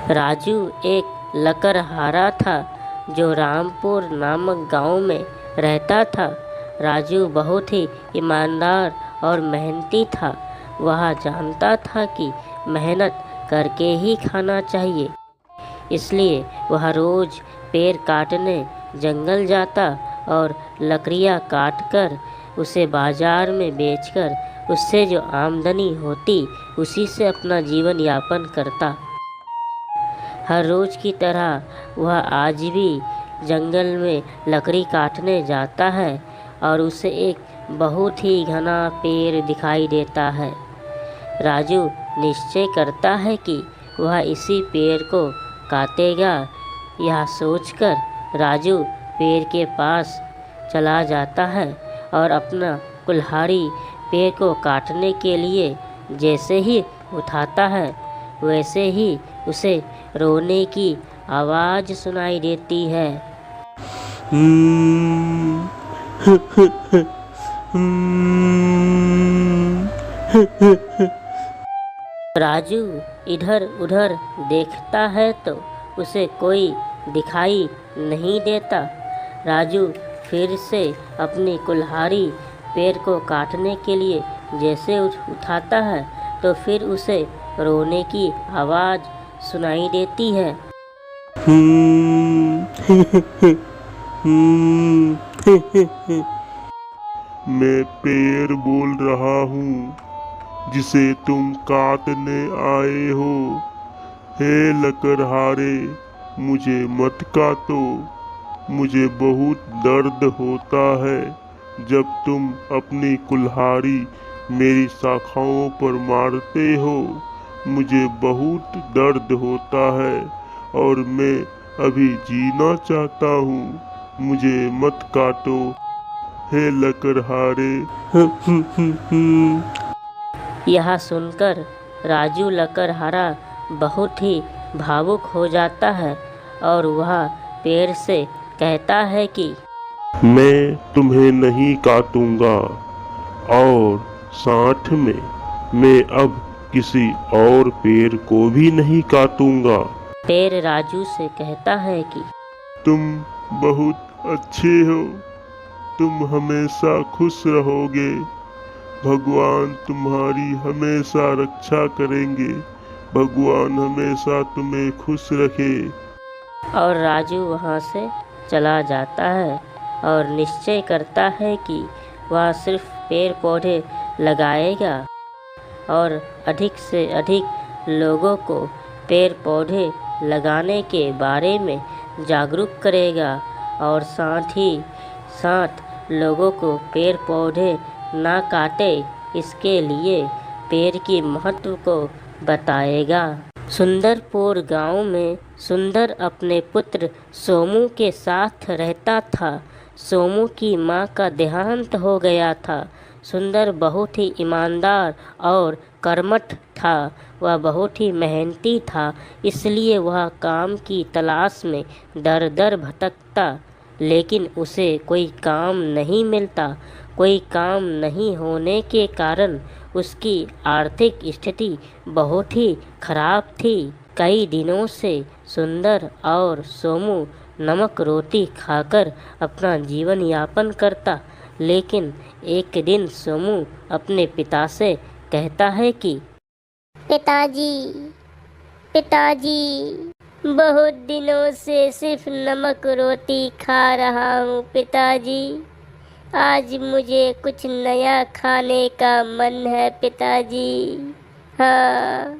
राजू एक लकड़हारा था जो रामपुर नामक गांव में रहता था। राजू बहुत ही ईमानदार और मेहनती था। वह जानता था कि मेहनत करके ही खाना चाहिए, इसलिए वह रोज पेड़ काटने जंगल जाता और लकड़ियाँ काटकर उसे बाजार में बेचकर उससे जो आमदनी होती उसी से अपना जीवन यापन करता। हर रोज की तरह वह आज भी जंगल में लकड़ी काटने जाता है और उसे एक बहुत ही घना पेड़ दिखाई देता है। राजू निश्चय करता है कि वह इसी पेड़ को काटेगा। यह सोचकर राजू पेड़ के पास चला जाता है और अपना कुल्हाड़ी पेड़ को काटने के लिए जैसे ही उठाता है वैसे ही उसे रोने की आवाज़ सुनाई देती है। राजू इधर उधर देखता है तो उसे कोई दिखाई नहीं देता। राजू फिर से अपनी कुल्हाड़ी पेड़ को काटने के लिए जैसे उठाता है तो फिर उसे रोने की आवाज़ सुनाई देती है। मैं पेड़ बोल रहा हूँ जिसे तुम काटने आए हो। हे लकड़हारे, मुझे मत काटो। मुझे बहुत दर्द होता है जब तुम अपनी कुल्हाड़ी मेरी शाखाओं पर मारते हो। मुझे बहुत दर्द होता है और मैं अभी जीना चाहता हूँ। मुझे मत काटो हे लकड़हारे। यह सुनकर राजू लकड़हारा बहुत ही भावुक हो जाता है और वह पेड़ से कहता है कि मैं तुम्हें नहीं काटूंगा और साथ में मैं अब किसी और पेड़ को भी नहीं काटूंगा। पेड़ राजू से कहता है कि तुम बहुत अच्छे हो, तुम हमेशा खुश रहोगे। भगवान तुम्हारी हमेशा रक्षा करेंगे। भगवान हमेशा तुम्हें खुश रखे। और राजू वहाँ से चला जाता है और निश्चय करता है कि वह सिर्फ पेड़ पौधे लगाएगा और अधिक से अधिक लोगों को पेड़ पौधे लगाने के बारे में जागरूक करेगा और साथ ही साथ लोगों को पेड़ पौधे ना काटे इसके लिए पेड़ की महत्व को बताएगा। सुंदरपुर गांव में सुंदर अपने पुत्र सोमू के साथ रहता था। सोमू की मां का देहांत हो गया था। सुंदर बहुत ही ईमानदार और कर्मठ था। वह बहुत ही मेहनती था, इसलिए वह काम की तलाश में दर दर भटकता, लेकिन उसे कोई काम नहीं मिलता। कोई काम नहीं होने के कारण उसकी आर्थिक स्थिति बहुत ही खराब थी। कई दिनों से सुंदर और सोमू नमक रोटी खाकर अपना जीवन यापन करता, लेकिन एक दिन सोमू अपने पिता से कहता है कि पिताजी, पिताजी, बहुत दिनों से सिर्फ नमक रोटी खा रहा हूँ। पिताजी, आज मुझे कुछ नया खाने का मन है। पिताजी, हाँ,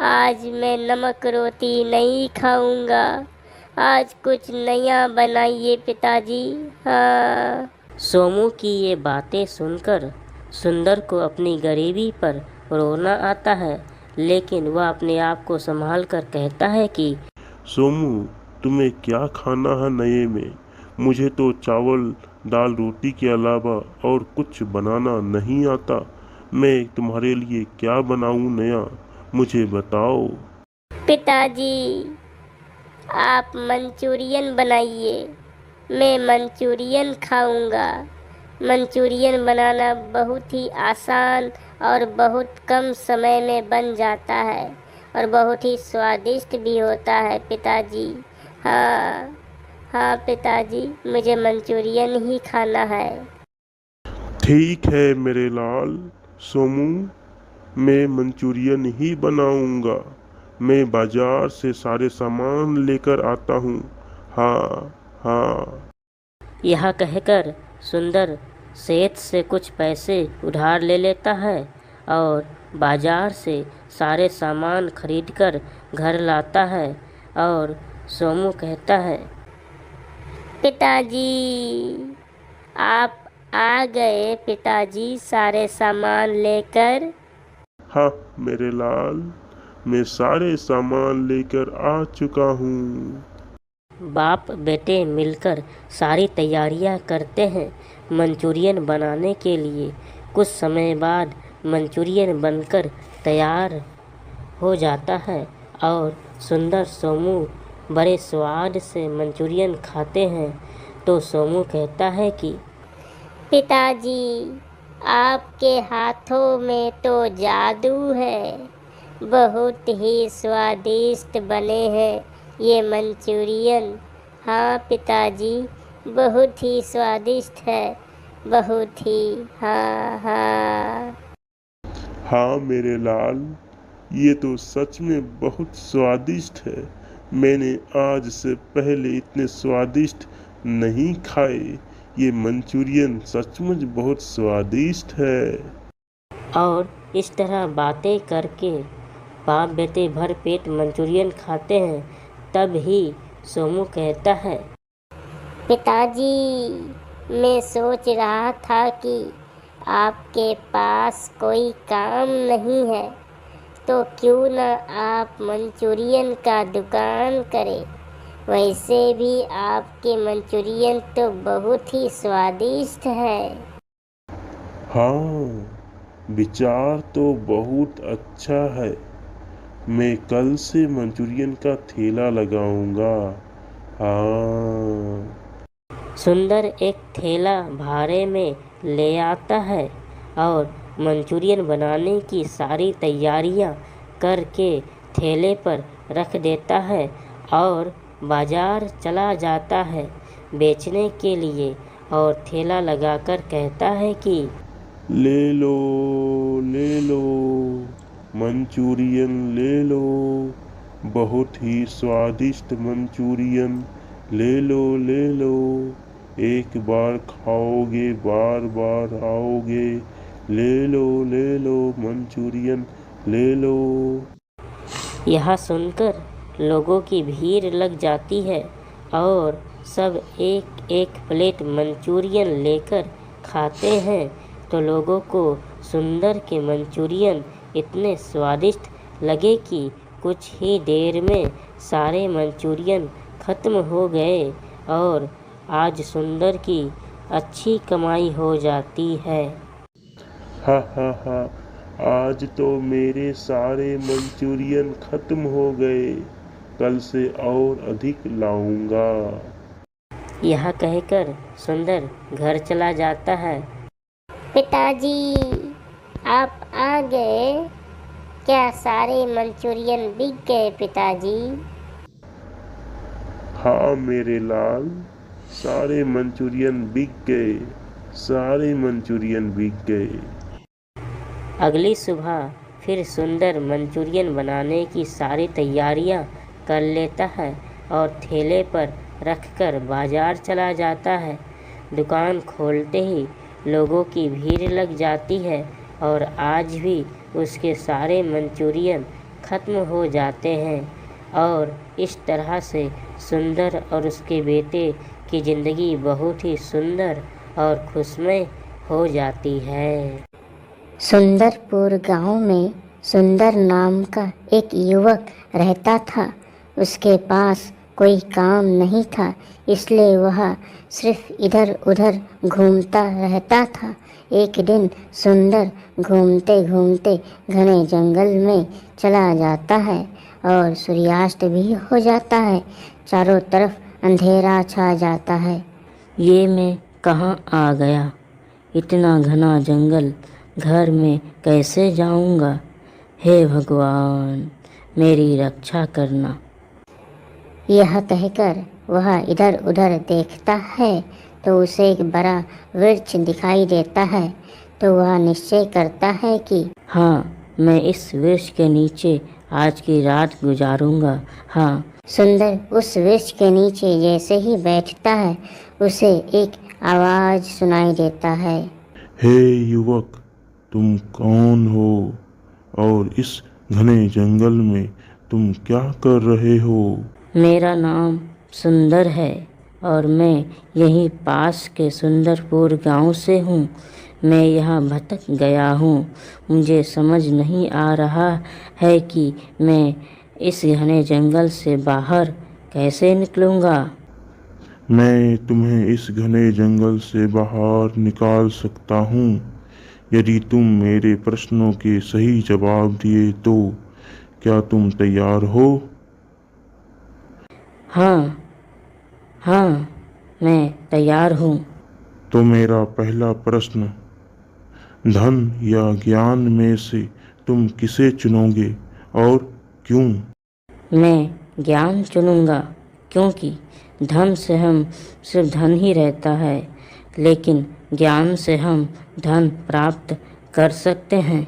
आज मैं नमक रोटी नहीं खाऊंगा। आज कुछ नया बनाइए पिताजी। हाँ। सोमू की ये बातें सुनकर सुंदर को अपनी गरीबी पर रोना आता है, लेकिन वह अपने आप को संभाल कर कहता है कि सोमू, तुम्हें क्या खाना है नए में? मुझे तो चावल दाल रोटी के अलावा और कुछ बनाना नहीं आता। मैं तुम्हारे लिए क्या बनाऊं नया, मुझे बताओ। पिताजी, आप मंचूरियन बनाइए। मैं मंचूरियन खाऊंगा। मंचूरियन बनाना बहुत ही आसान और बहुत कम समय में बन जाता है और बहुत ही स्वादिष्ट भी होता है पिताजी। हाँ हाँ पिताजी, मुझे मंचूरियन ही खाना है। ठीक है मेरे लाल सोमू, मैं मंचूरियन ही बनाऊंगा। मैं बाजार से सारे सामान लेकर आता हूँ। हाँ हाँ। यह कहकर सुंदर सेठ से कुछ पैसे उधार ले लेता है और बाजार से सारे सामान खरीदकर घर लाता है। और सोमू कहता है, पिताजी, आप आ गए पिताजी सारे सामान लेकर। हाँ मेरे लाल, मैं सारे सामान लेकर आ चुका हूँ। बाप बेटे मिलकर सारी तैयारियां करते हैं मंचूरियन बनाने के लिए। कुछ समय बाद मंचूरियन बनकर तैयार हो जाता है और सुंदर सोमू बड़े स्वाद से मंचूरियन खाते हैं। तो सोमू कहता है कि पिताजी, आपके हाथों में तो जादू है। बहुत ही स्वादिष्ट बने हैं ये मंचूरियन। हाँ पिताजी, बहुत ही स्वादिष्ट है, बहुत ही। हाँ हाँ। हाँ मेरे लाल, ये तो सच में बहुत स्वादिष्ट है। मैंने आज से पहले इतने स्वादिष्ट नहीं खाए। ये मंचूरियन सचमुच बहुत स्वादिष्ट है। और इस तरह बातें करके बाप बेटे भर पेट मंचूरियन खाते हैं। तब ही सोमू कहता है, पिताजी, मैं सोच रहा था कि आपके पास कोई काम नहीं है, तो क्यों न आप मंचूरियन का दुकान करें। वैसे भी आपके मंचूरियन तो बहुत ही स्वादिष्ट है। हाँ, विचार तो बहुत अच्छा है। मैं कल से मंचूरियन का ठेला लगाऊंगा। हाँ। सुंदर एक थैला भाड़े में ले आता है और मंचूरियन बनाने की सारी तैयारियां करके थैले पर रख देता है और बाजार चला जाता है बेचने के लिए। और ठेला लगाकर कहता है कि ले लो, मंचूरियन ले लो। बहुत ही स्वादिष्ट मंचूरियन। ले लो। एक बार खाओगे बार बार आओगे। ले लो मंचूरियन ले लो। यह सुनकर लोगों की भीड़ लग जाती है और सब एक एक प्लेट मंचूरियन लेकर खाते हैं। तो लोगों को सुंदर के मंचूरियन इतने स्वादिष्ट लगे कि कुछ ही देर में सारे मंचूरियन ख़त्म हो गए और आज सुंदर की अच्छी कमाई हो जाती है। हा हा हा, आज तो मेरे सारे मंचूरियन खत्म हो गए। कल से और अधिक लाऊंगा। यह कहकर सुंदर घर चला जाता है। पिताजी, आप आ गए। क्या सारे मंचूरियन बिक गए पिताजी? हाँ मेरे लाल, सारे मंचूरियन बिक गए। सारे मंचूरियन बिक गए। अगली सुबह फिर सुंदर मंचूरियन बनाने की सारी तैयारियां कर लेता है और ठेले पर रखकर बाजार चला जाता है। दुकान खोलते ही लोगों की भीड़ लग जाती है और आज भी उसके सारे मंचूरियन ख़त्म हो जाते हैं। और इस तरह से सुंदर और उसके बेटे की ज़िंदगी बहुत ही सुंदर और खुशमय हो जाती है। सुंदरपुर गांव में सुंदर नाम का एक युवक रहता था। उसके पास कोई काम नहीं था, इसलिए वह सिर्फ इधर उधर घूमता रहता था। एक दिन सुंदर घूमते घूमते घने जंगल में चला जाता है और सूर्यास्त भी हो जाता है। चारों तरफ अंधेरा छा जाता है। ये मैं कहाँ आ गया? इतना घना जंगल, घर में कैसे जाऊंगा? हे भगवान, मेरी रक्षा करना। यह कहकर वह इधर उधर देखता है तो उसे एक बड़ा वृक्ष दिखाई देता है। तो वह निश्चय करता है कि हाँ, मैं इस वृक्ष के नीचे आज की रात गुजारूंगा। हाँ। सुंदर उस वृक्ष के नीचे जैसे ही बैठता है उसे एक आवाज सुनाई देता है। हे युवक, तुम कौन हो और इस घने जंगल में तुम क्या कर रहे हो? मेरा नाम सुंदर है और मैं यहीं पास के सुंदरपुर गांव से हूँ। मैं यहाँ भटक गया हूँ। मुझे समझ नहीं आ रहा है कि मैं इस घने जंगल से बाहर कैसे निकलूँगा। मैं तुम्हें इस घने जंगल से बाहर निकाल सकता हूँ यदि तुम मेरे प्रश्नों के सही जवाब दिए तो। क्या तुम तैयार हो? हाँ, हाँ, मैं तैयार हूँ। तो मेरा पहला प्रश्न, धन या ज्ञान में से तुम किसे चुनोगे और क्यों? मैं ज्ञान चुनूंगा, क्योंकि धन से हम सिर्फ धन ही रहता है, लेकिन ज्ञान से हम धन प्राप्त कर सकते हैं।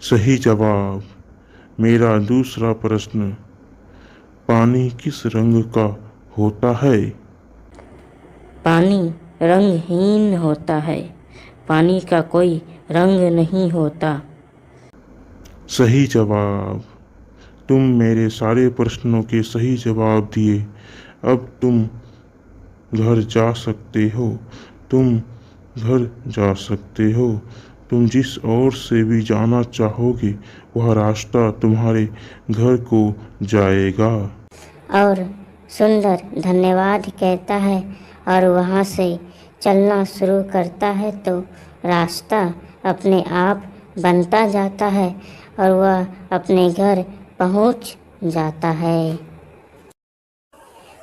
सही जवाब। मेरा दूसरा प्रश्न, पानी किस रंग का होता है? पानी रंगहीन होता है। पानी का कोई रंग नहीं होता। सही जवाब। तुम मेरे सारे प्रश्नों के सही जवाब दिए। अब तुम घर जा सकते हो। तुम घर जा सकते हो। तुम जिस ओर से भी जाना चाहोगे वह रास्ता तुम्हारे घर को जाएगा। और सुंदर धन्यवाद कहता है और वहाँ से चलना शुरू करता है। तो रास्ता अपने आप बनता जाता है और वह अपने घर पहुँच जाता है।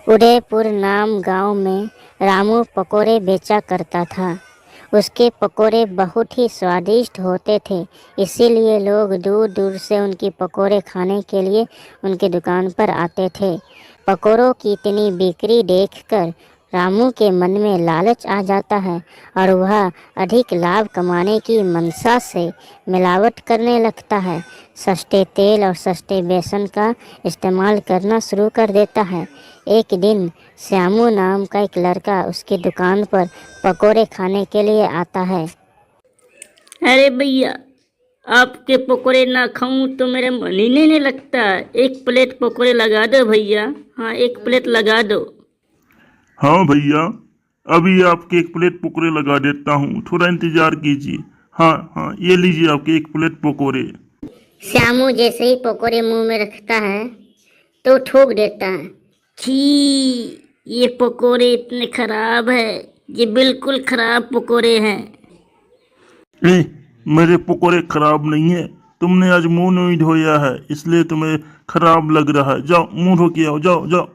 उदयपुर नाम गांव में रामू पकोड़े बेचा करता था। उसके पकोड़े बहुत ही स्वादिष्ट होते थे, इसीलिए लोग दूर दूर से उनकी पकोड़े खाने के लिए उनकी दुकान पर आते थे। पकोड़ों की इतनी बिक्री देखकर रामू के मन में लालच आ जाता है और वह अधिक लाभ कमाने की मनसा से मिलावट करने लगता है। सस्ते तेल और सस्ते बेसन का इस्तेमाल करना शुरू कर देता है। एक दिन श्यामू नाम का एक लड़का उसकी दुकान पर पकोड़े खाने के लिए आता है। अरे भैया, आपके पकोड़े ना खाऊं तो मेरा मन ही नहीं लगता। एक प्लेट पकोड़े लगा दो भैया। हाँ, एक प्लेट लगा दो। हाँ भैया, अभी आपके एक प्लेट पकोड़े लगा देता हूँ, थोड़ा इंतजार कीजिए। हाँ हाँ, ये लीजिए आपके एक प्लेट पकोड़े। श्यामू जैसे ही पकोड़े मुंह में रखता है तो ठोक देता है। छी, ये पकोड़े इतने खराब है। ये बिल्कुल खराब पकोड़े हैं। मेरे पकोड़े खराब नहीं है, तुमने आज मुंह नहीं धोया है इसलिए तुम्हें खराब लग रहा है। जाओ मुंह धो के आओ, जाओ जाओ।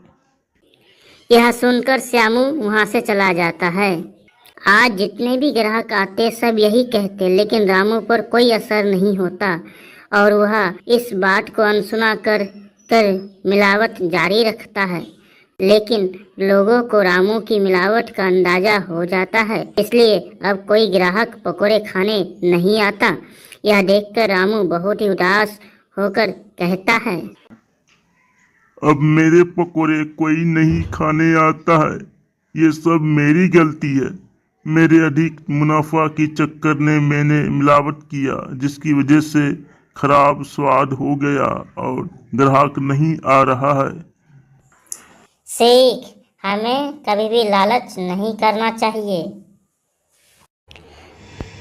यह सुनकर श्यामू वहाँ से चला जाता है। आज जितने भी ग्राहक आते सब यही कहते, लेकिन रामू पर कोई असर नहीं होता और वह इस बात को अनसुना कर मिलावट जारी रखता है। लेकिन लोगों को रामू की मिलावट का अंदाजा हो जाता है, इसलिए अब कोई ग्राहक पकोड़े खाने नहीं आता। यह देखकर रामू बहुत ही उदास होकर कहता है, अब मेरे पकोड़े कोई नहीं खाने आता है। ये सब मेरी गलती है। मेरे अधिक मुनाफा के चक्कर में मैंने मिलावट किया, जिसकी वजह से खराब स्वाद हो गया और ग्राहक नहीं आ रहा है। सीख, हमें कभी भी लालच नहीं करना चाहिए।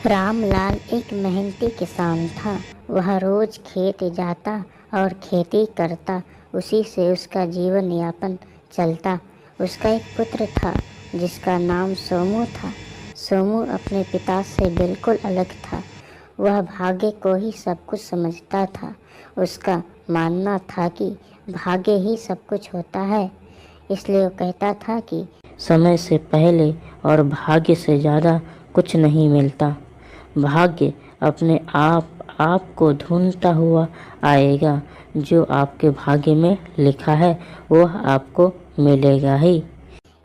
रामलाल एक मेहनती किसान था। वह रोज खेत जाता और खेती करता, उसी से उसका जीवन यापन चलता। उसका एक पुत्र था जिसका नाम सोमू था। सोमू अपने पिता से बिल्कुल अलग था। वह भाग्य को ही सब कुछ समझता था। उसका मानना था कि भाग्य ही सब कुछ होता है, इसलिए वो कहता था कि समय से पहले और भाग्य से ज़्यादा कुछ नहीं मिलता। भाग्य अपने आप आपको ढूंढता हुआ आएगा। जो आपके भाग्य में लिखा है वह आपको मिलेगा ही।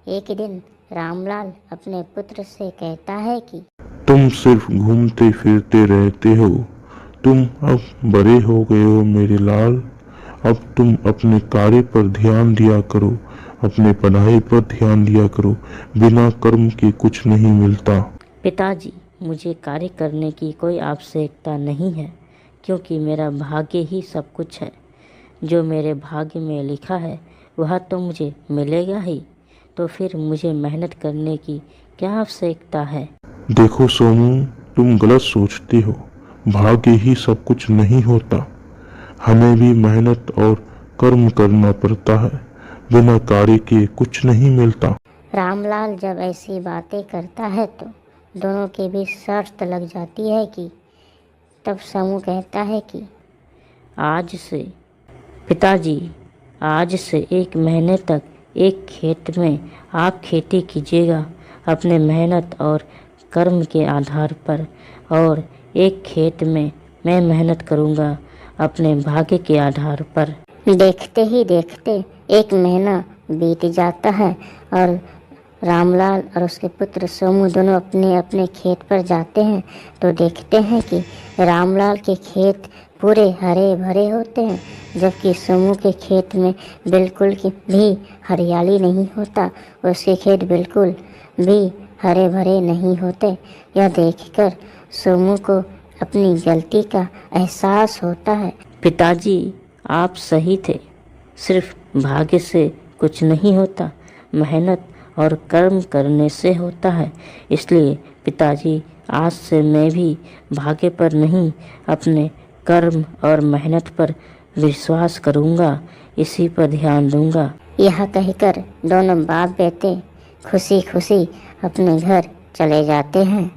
एक दिन रामलाल अपने पुत्र से कहता है कि तुम सिर्फ घूमते फिरते रहते हो। तुम अब बड़े हो गए हो मेरे लाल। अब तुम अपने कार्य पर ध्यान दिया करो, अपने पढ़ाई पर ध्यान दिया करो। बिना कर्म के कुछ नहीं मिलता। पिताजी, मुझे कार्य करने की कोई आवश्यकता नहीं है, क्योंकि मेरा भाग्य ही सब कुछ है। जो मेरे भाग्य में लिखा है वह तो मुझे मिलेगा ही, तो फिर मुझे मेहनत करने की क्या आवश्यकता है। देखो सोमू, तुम गलत सोचते हो। भाग्य ही सब कुछ नहीं होता। हमें भी मेहनत और कर्म करना पड़ता है। बिना कार्य के कुछ नहीं मिलता। रामलाल जब ऐसी बातें करता है तो दोनों के बीच शर्त लग जाती है कि तब समू कहता है कि आज से पिताजी, आज से 1 महीने तक एक खेत में आप खेती कीजिएगा अपने मेहनत और कर्म के आधार पर, और एक खेत में मैं मेहनत करूँगा अपने भाग्य के आधार पर। देखते ही देखते 1 महीना बीत जाता है और रामलाल और उसके पुत्र सोमू दोनों अपने अपने खेत पर जाते हैं तो देखते हैं कि रामलाल के खेत पूरे हरे भरे होते हैं, जबकि सोमू के खेत में बिल्कुल भी हरियाली नहीं होता। उसके खेत बिल्कुल भी हरे भरे नहीं होते। यह देखकर सोमू को अपनी गलती का एहसास होता है। पिताजी, आप सही थे। सिर्फ भाग्य से कुछ नहीं होता, मेहनत और कर्म करने से होता है। इसलिए पिताजी, आज से मैं भी भाग्य पर नहीं, अपने कर्म और मेहनत पर विश्वास करूँगा, इसी पर ध्यान दूँगा। यह कहकर दोनों बाप बेटे खुशी खुशी अपने घर चले जाते हैं।